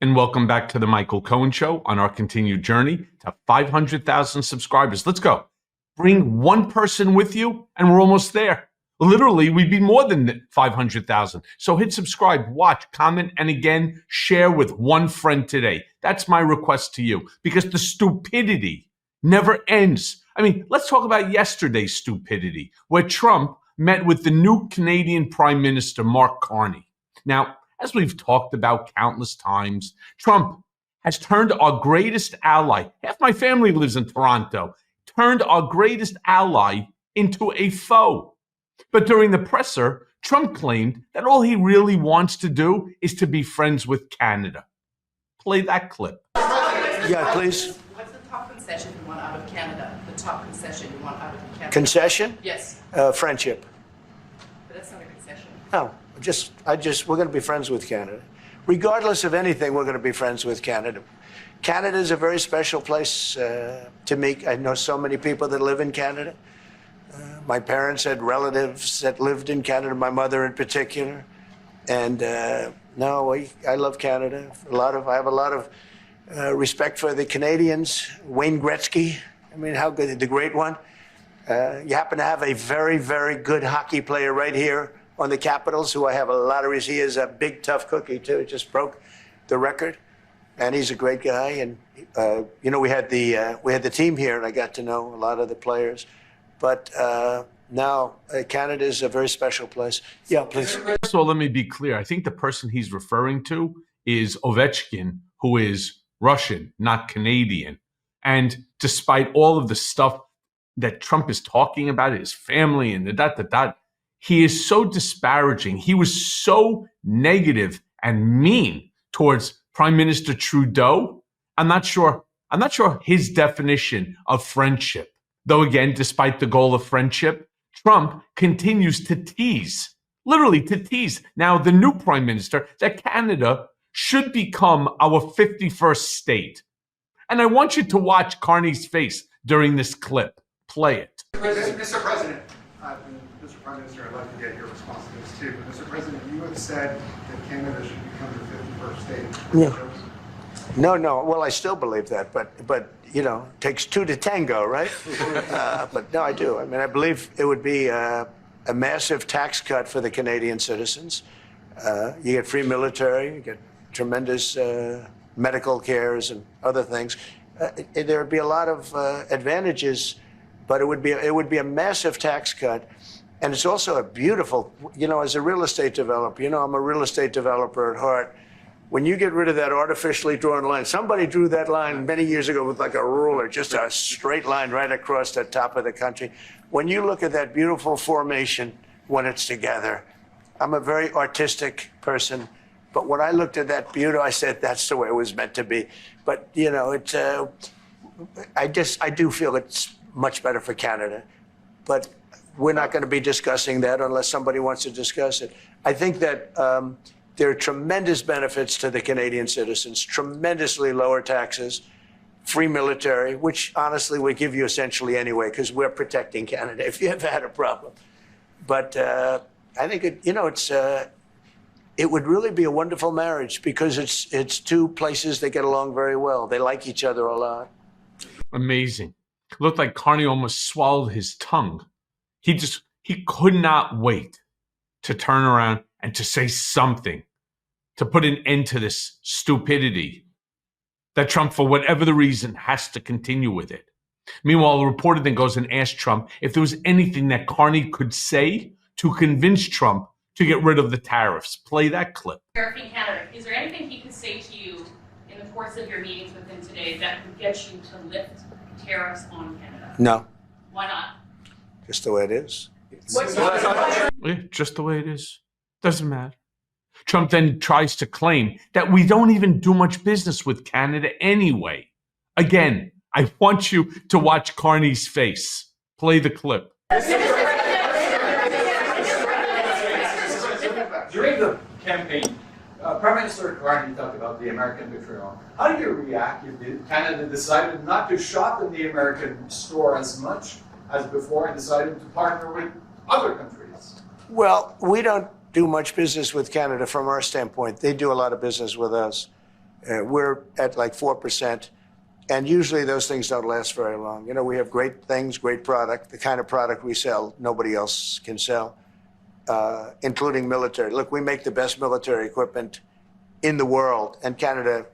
And welcome back to the Michael Cohen Show on our continued journey to 500,000 subscribers. Let's go. Bring one person with you, and we're almost there. Literally, we'd be more than 500,000. So hit subscribe, watch, comment, and again, share with one friend today. That's my request to you, because the stupidity never ends. I mean, let's talk about yesterday's stupidity, where Trump met with the new Canadian Prime Minister, Mark Carney. Now, as we've talked about countless times, Trump has turned our greatest ally, half my family lives in Toronto, turned our greatest ally into a foe. But during the presser, Trump claimed that all he really wants to do is to be friends with Canada. Play that clip. Yeah, please. What's the top concession you want out of Canada? The top concession you want out of Canada? Concession? Yes. Friendship. But that's not a concession. No, we're going to be friends with Canada. Regardless of anything, we're going to be friends with Canada. Canada is a very special place to me. I know so many people that live in Canada. My parents had relatives that lived in Canada, my mother in particular. And I love Canada. I have a lot of respect for the Canadians. Wayne Gretzky, I mean, how good, the great one. You happen to have a very, very good hockey player right here on the Capitals, who I have a lot of respect. He is a big, tough cookie, too. Just broke the record. And he's a great guy. And, we had the team here, and I got to know a lot of the players. But now Canada is a very special place. Yeah, please. First of all, let me be clear. I think the person he's referring to is Ovechkin, who is Russian, not Canadian. And despite all of the stuff that Trump is talking about, his family and the he is so disparaging. He was so negative and mean towards Prime Minister Trudeau. I'm not sure his definition of friendship. Though again, despite the goal of friendship, Trump continues to tease, literally to tease. Now, the new prime minister, that Canada should become our 51st state. And I want you to watch Carney's face during this clip. Play it. Mr. President, Mr. Prime Minister, I'd like to get your response to this too. Mr. President, you have said that Canada should become the 51st state. Yeah. No. Well, I still believe that, but it takes two to tango, right? But no, I do. I mean, I believe it would be a massive tax cut for the Canadian citizens. You get free military, you get tremendous medical cares and other things. There would be a lot of advantages, but it would be a massive tax cut. And it's also a beautiful, as a real estate developer, I'm a real estate developer at heart. When you get rid of that artificially drawn line, somebody drew that line many years ago with like a ruler, just a straight line right across the top of the country. When you look at that beautiful formation when it's together, I'm a very artistic person, but when I looked at that beauty, I said, that's the way it was meant to be. But, I do feel it's much better for Canada. But we're not going to be discussing that unless somebody wants to discuss it. I think that there are tremendous benefits to the Canadian citizens, tremendously lower taxes, free military, which honestly we give you essentially anyway, because we're protecting Canada if you ever had a problem. But I think it would really be a wonderful marriage, because it's two places that get along very well. They like each other a lot. Amazing. It looked like Carney almost swallowed his tongue. He could not wait to turn around and to say something to put an end to this stupidity that Trump, for whatever the reason, has to continue with it. Meanwhile, the reporter then goes and asks Trump if there was anything that Carney could say to convince Trump to get rid of the tariffs. Play that clip. Tariffing Canada, is there anything he could say to you in the course of your meetings with him today that would get you to lift tariffs on Canada? No. Why not? Just the way it is. Yeah, just the way it is. Doesn't matter. Trump then tries to claim that we don't even do much business with Canada anyway. Again, I want you to watch Carney's face. Play the clip. During the campaign, Prime Minister Carney talked about the American betrayal. How do you react if Canada decided not to shop in the American store as much as before and decided to partner with other countries? Well, we don't do much business with Canada from our standpoint. They do a lot of business with us. We're at like 4%. And usually those things don't last very long. You know, we have great things, great product, the kind of product we sell, nobody else can sell, including military. Look, we make the best military equipment in the world, and Canada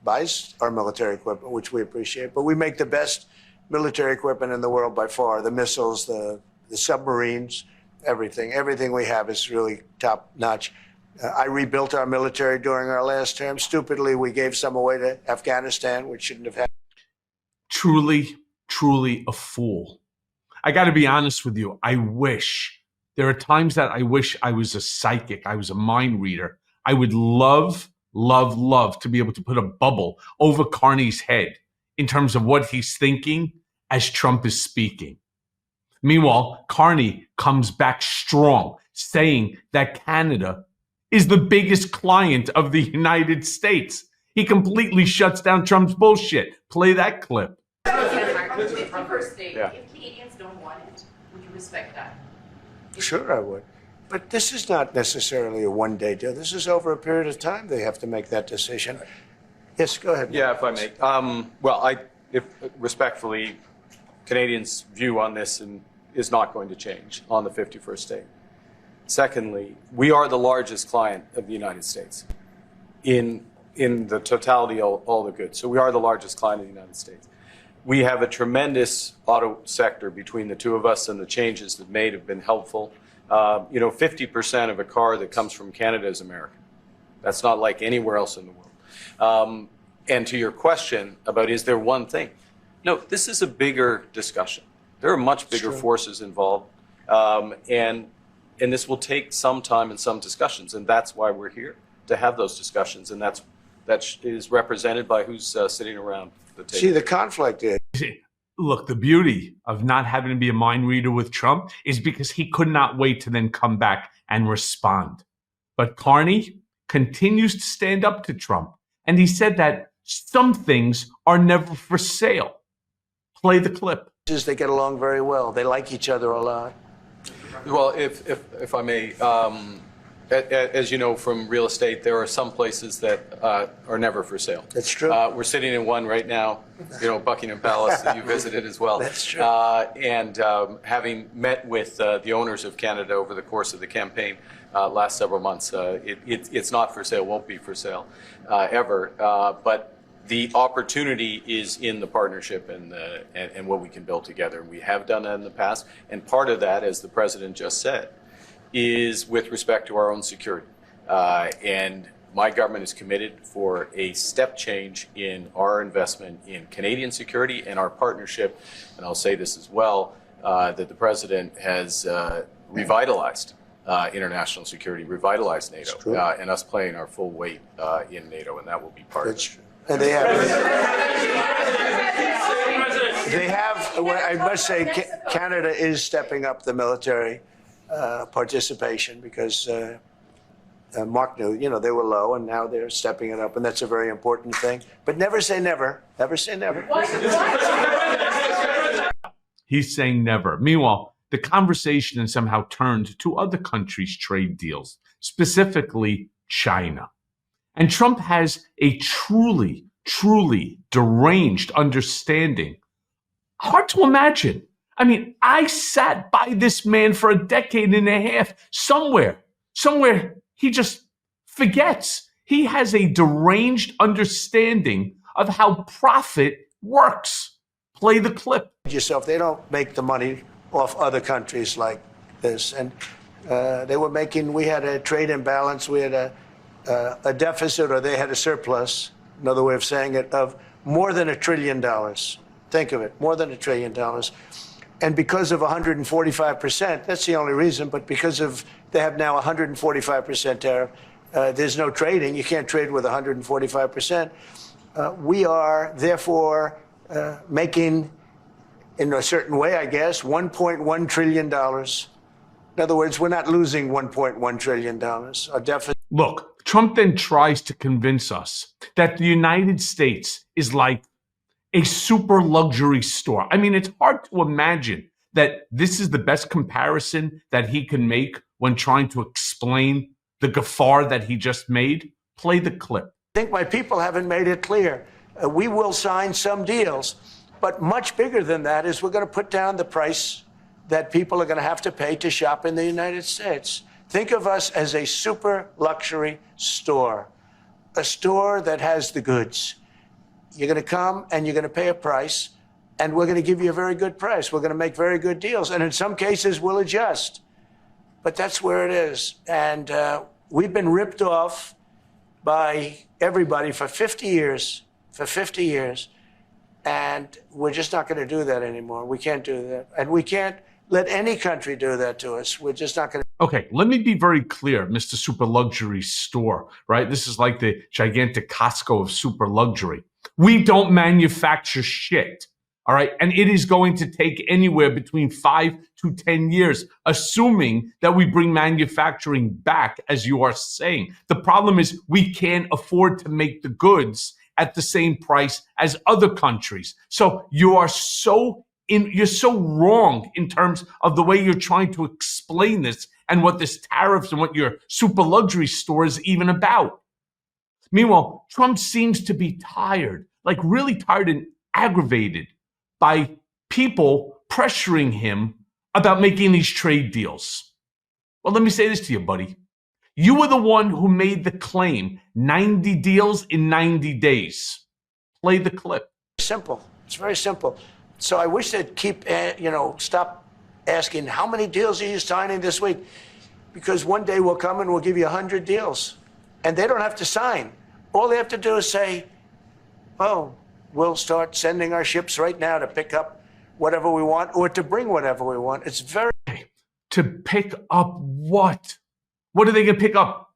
buys our military equipment, which we appreciate. But we make the best military equipment in the world by far. The missiles, the submarines, everything. Everything we have is really top notch. I rebuilt our military during our last term. Stupidly, we gave some away to Afghanistan, which shouldn't have happened. Truly, truly a fool. I got to be honest with you. There are times that I wish I was a psychic. I was a mind reader. I would love to be able to put a bubble over Carney's head in terms of what he's thinking as Trump is speaking. Meanwhile, Carney comes back strong, saying that Canada is the biggest client of the United States. He completely shuts down Trump's bullshit. Play that clip. First state, Yeah. if Canadians don't want it, would you respect that? Sure, I would. But this is not necessarily a one-day deal. This is over a period of time they have to make that decision. Yes, go ahead. Yeah, if I may. If respectfully, Canadians' view on this is not going to change on the 51st state. Secondly, we are the largest client of the United States in the totality of all the goods. So we are the largest client of the United States. We have a tremendous auto sector between the two of us, and the changes that made have been helpful. 50% of a car that comes from Canada is American. That's not like anywhere else in the world. And to your question about is there one thing? No, this is a bigger discussion. There are much bigger forces involved. And this will take some time and some discussions, and that's why we're here, to have those discussions, and that is represented by who's sitting around the table. See, the conflict is. Look, the beauty of not having to be a mind reader with Trump is because he could not wait to then come back and respond. But Carney continues to stand up to Trump, and he said that some things are never for sale. Play the clip. They get along very well. They like each other a lot. Well, if I may, as you know from real estate, there are some places that are never for sale. That's true. We're sitting in one right now, Buckingham Palace that you visited as well. That's true. And having met with the owners of Canada over the course of the campaign last several months, it's not for sale, won't be for sale ever. But the opportunity is in the partnership and what we can build together. We have done that in the past. And part of that, as the president just said, is with respect to our own security. And my government is committed for a step change in our investment in Canadian security and our partnership. And I'll say this as well, that the president has revitalized international security, revitalized NATO, and us playing our full weight in NATO, and that will be part of it. True. And they have, I must say, Canada is stepping up the military participation because Mark knew, they were low, and now they're stepping it up, and that's a very important thing. But never say never. Never say never. He's saying never. Meanwhile, the conversation has somehow turned to other countries' trade deals, specifically China. And Trump has a truly, truly deranged understanding. Hard to imagine. I mean, I sat by this man for a decade and a half. Somewhere he just forgets. He has a deranged understanding of how profit works. Play the clip. Yourself, they don't make the money off other countries like this. And we had a trade imbalance. We had a deficit, or they had a surplus, another way of saying it, of more than $1 trillion. Think of it, more than $1 trillion. And because of 145%, that's the only reason, but because of they have now 145% tariff, there's no trading. You can't trade with 145%. We are therefore making, in a certain way, I guess, $1.1 trillion. In other words, we're not losing $1.1 trillion. Our deficit. Look, Trump then tries to convince us that the United States is like a super luxury store. I mean, it's hard to imagine that this is the best comparison that he can make when trying to explain the gaffe that he just made. Play the clip. I think my people haven't made it clear. We will sign some deals, but much bigger than that is we're going to put down the price that people are going to have to pay to shop in the United States. Think of us as a super luxury store, a store that has the goods. You're going to come and you're going to pay a price, and we're going to give you a very good price. We're going to make very good deals, and in some cases we'll adjust. But that's where it is. And we've been ripped off by everybody for 50 years, and we're just not going to do that anymore. We can't do that. And we can't let any country do that to us. We're just not going to. Okay, let me be very clear, Mr. Super Luxury Store, right? This is like the gigantic Costco of super luxury. We don't manufacture shit, all right? And it is going to take anywhere between 5 to 10 years, assuming that we bring manufacturing back, as you are saying. The problem is we can't afford to make the goods at the same price as other countries. So you're so wrong in terms of the way you're trying to explain this and what this tariffs and what your super luxury store is even about. Meanwhile, Trump seems to be tired, like really tired and aggravated by people pressuring him about making these trade deals. Well, let me say this to you, buddy. You were the one who made the claim 90 deals in 90 days. Play the clip. Simple. It's very simple. So I wish they'd keep, stop asking, how many deals are you signing this week? Because one day we'll come and we'll give you 100 deals. And they don't have to sign. All they have to do is say, oh, we'll start sending our ships right now to pick up whatever we want or to bring whatever we want. It's very... To pick up what? What are they going to pick up?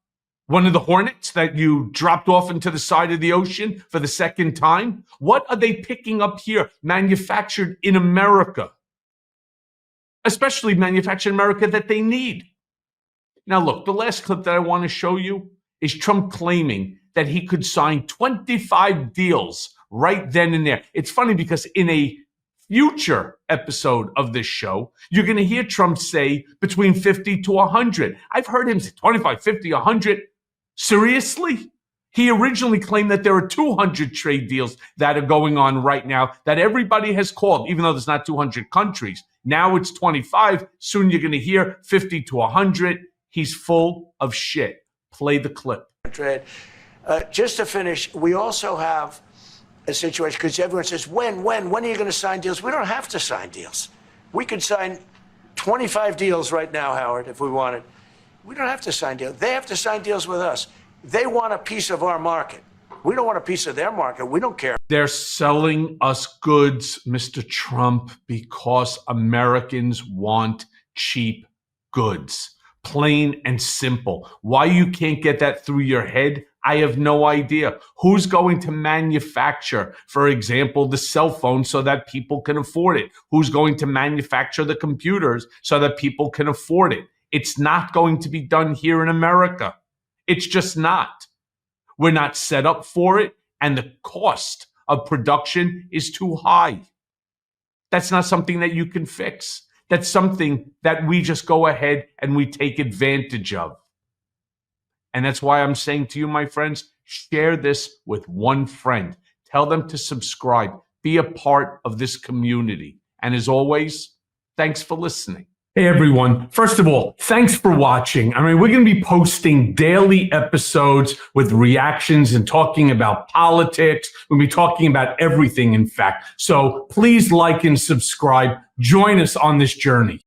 One of the Hornets that you dropped off into the side of the ocean for the second time? What are they picking up here, manufactured in America? Especially manufactured in America that they need. Now look, the last clip that I want to show you is Trump claiming that he could sign 25 deals right then and there. It's funny because in a future episode of this show, you're going to hear Trump say between 50 to 100. I've heard him say 25, 50, 100. Seriously? He originally claimed that there are 200 trade deals that are going on right now that everybody has called, even though there's not 200 countries. Now it's 25. Soon you're going to hear 50 to 100. He's full of shit. Play the clip. Just to finish, we also have a situation, because everyone says, when are you going to sign deals? We don't have to sign deals. We could sign 25 deals right now, Howard, if we wanted. We don't have to sign deals. They have to sign deals with us. They want a piece of our market. We don't want a piece of their market. We don't care. They're selling us goods, Mr. Trump, because Americans want cheap goods. Plain and simple. Why you can't get that through your head, I have no idea. Who's going to manufacture, for example, the cell phone so that people can afford it? Who's going to manufacture the computers so that people can afford it? It's not going to be done here in America. It's just not. We're not set up for it, and the cost of production is too high. That's not something that you can fix. That's something that we just go ahead and we take advantage of. And that's why I'm saying to you, my friends, share this with one friend. Tell them to subscribe. Be a part of this community. And as always, thanks for listening. Hey, everyone. First of all, thanks for watching. I mean, we're going to be posting daily episodes with reactions and talking about politics. We'll be talking about everything, in fact. So please like and subscribe. Join us on this journey.